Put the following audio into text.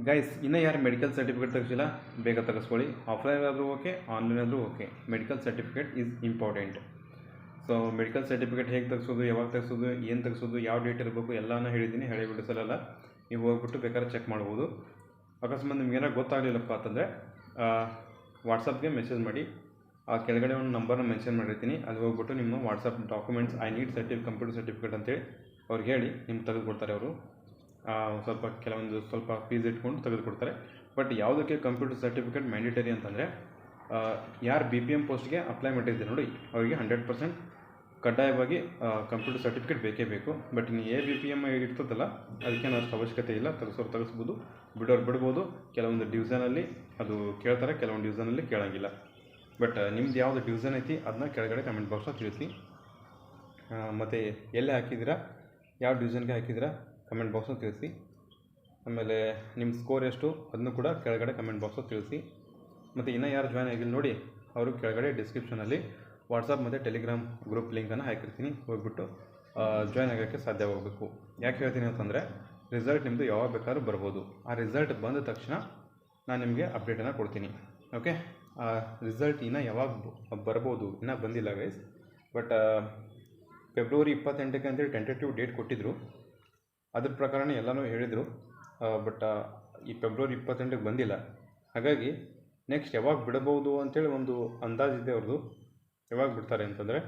Guys, ಇನ್ನೂ ಯಾರು medical certificate ತೆಗೆಸಿಲ್ಲ ಬೇಗ ತೆಗೆಸ್ಕೊಳ್ಳಿ. ಆಫ್ಲೈನ್ ಆದರೂ ಓಕೆ, ಆನ್ಲೈನ್ ಆದರೂ okay. Medical certificate is important. So medical certificate ಹೇಗೆ ತೆಗೆಸೋದು, ಯಾವಾಗ ತೆಗೆಸೋದು, ಏನು ತೆಗೆಸೋದು, ಯಾವ ಡೇಟ್ ಇರಬೇಕು ಎಲ್ಲನೂ ಹೇಳಿದ್ದೀನಿ. ಹಳೆ ವಿಡಿಯೋಸಲ್ಲೆಲ್ಲ ನೀವು ಹೋಗ್ಬಿಟ್ಟು ಬೇಕಾದ್ರೆ ಚೆಕ್ ಮಾಡ್ಬೋದು. ಅಕಸ್ಮಾತ್ ನಿಮ್ಗೆ ಏನಾರು ಗೊತ್ತಾಗಲಿಲ್ಲಪ್ಪ ಅಂತಂದರೆ ವಾಟ್ಸಪ್ಗೆ ಮೆಸೇಜ್ ಮಾಡಿ. ಆ ಕೆಳಗಡೆ ಒಂದು ನಂಬರ್ನ ಮೆನ್ಷನ್ ಮಾಡಿರ್ತೀನಿ, ಅಲ್ಲಿ ಹೋಗ್ಬಿಟ್ಟು ನಿಮ್ಮ WhatsApp documents I need computer certificate ಅಂತೇಳಿ ಅವ್ರಿಗೆ ಹೇಳಿ ನಿಮ್ಗೆ ತೆಗೆದುಕೊಡ್ತಾರೆ. ಅವರು ಸ್ವಲ್ಪ ಫೀಸ್ ಇಟ್ಕೊಂಡು ತೆಗೆದುಕೊಡ್ತಾರೆ. ಬಟ್ ಯಾವುದಕ್ಕೆ ಕಂಪ್ಯೂಟರ್ ಸರ್ಟಿಫಿಕೇಟ್ ಮ್ಯಾಂಡೇಟರಿ ಅಂತಂದರೆ, ಯಾರು BPM ಪೋಸ್ಟ್ಗೆ ಅಪ್ಲೈ ಮಾಡಿರ್ತೀರಿ ನೋಡಿ, ಅವರಿಗೆ 100% ಕಡ್ಡಾಯವಾಗಿ ಕಂಪ್ಯೂಟರ್ ಸರ್ಟಿಫಿಕೇಟ್ ಬೇಕೇ ಬೇಕು. ಬಟ್ ಇನ್ನು ABPM ಇರ್ತದಲ್ಲ, ಅದಕ್ಕೇನು ಅಷ್ಟು ಅವಶ್ಯಕತೆ ಇಲ್ಲ. ತೆಗೆಸ್ಬೋದು, ಬಿಡ್ಬೋದು. ಕೆಲವೊಂದು ಡಿವಿಷನಲ್ಲಿ ಅದು ಕೇಳ್ತಾರೆ, ಕೆಲವೊಂದು ಡಿವಿಷನಲ್ಲಿ ಕೇಳೋಂಗಿಲ್ಲ. ಬಟ್ ನಿಮ್ದು ಯಾವುದು ಡಿವಿಷನ್ ಐತಿ ಅದನ್ನ ಕೆಳಗಡೆ ಕಮೆಂಟ್ ಬಾಕ್ಸಲ್ಲಿ ತಿಳಿಸಿ. ಮತ್ತು ಎಲ್ಲೇ ಹಾಕಿದ್ದೀರಾ, ಯಾವ ಡಿವಿಷನ್ಗೆ ಹಾಕಿದ್ದೀರಾ ಕಮೆಂಟ್ ಬಾಕ್ಸಲ್ಲಿ ತಿಳಿಸಿ. ಆಮೇಲೆ ನಿಮ್ಮ ಸ್ಕೋರ್ ಎಷ್ಟು ಅದನ್ನು ಕೂಡ ಕೆಳಗಡೆ ಕಮೆಂಟ್ ಬಾಕ್ಸಲ್ಲಿ ತಿಳಿಸಿ. ಮತ್ತು ಇನ್ನೂ ಯಾರು ಜಾಯ್ನ್ ಆಗಿಲ್ಲ ನೋಡಿ, ಅವರು ಕೆಳಗಡೆ ಡಿಸ್ಕ್ರಿಪ್ಷನಲ್ಲಿ ವಾಟ್ಸಪ್ ಮತ್ತು ಟೆಲಿಗ್ರಾಮ್ ಗ್ರೂಪ್ ಲಿಂಕನ್ನು ಹಾಕಿರ್ತೀನಿ, ಹೋಗ್ಬಿಟ್ಟು ಜಾಯ್ನ್ ಆಗೋಕ್ಕೆ ಸಾಧ್ಯವಾಗಬೇಕು. ಯಾಕೆ ಹೇಳ್ತೀನಿ ಅಂತಂದರೆ, ರಿಸಲ್ಟ್ ನಿಮ್ಮದು ಯಾವಾಗ ಬೇಕಾದ್ರೂ ಬರ್ಬೋದು. ಆ ರಿಸಲ್ಟ್ ಬಂದ ತಕ್ಷಣ ನಾನು ನಿಮಗೆ ಅಪ್ಡೇಟನ್ನು ಕೊಡ್ತೀನಿ. ಓಕೆ, ಆ ರಿಸಲ್ಟ್ ಇನ್ನೂ ಯಾವಾಗ ಬರ್ಬೋದು, ಇನ್ನೂ ಬಂದಿಲ್ಲ ಗೈಸ್. ಬಟ್ ಫೆಬ್ರವರಿ 28ಕ್ಕೆ ಅಂತೇಳಿ ಟೆಂಟೇಟಿವ್ ಡೇಟ್ ಕೊಟ್ಟಿದ್ದರು. ಅದ್ರ ಪ್ರಕಾರನೇ ಎಲ್ಲನೂ ಹೇಳಿದರು. ಬಟ್ ಈ ಫೆಬ್ರವರಿ 28ಕ್ಕೆ ಬಂದಿಲ್ಲ. ಹಾಗಾಗಿ ನೆಕ್ಸ್ಟ್ ಯಾವಾಗ ಬಿಡಬಹುದು ಅಂತೇಳಿ ಒಂದು ಅಂದಾಜಿದೆ ಅವ್ರದ್ದು. ಯಾವಾಗ ಬಿಡ್ತಾರೆ ಅಂತಂದರೆ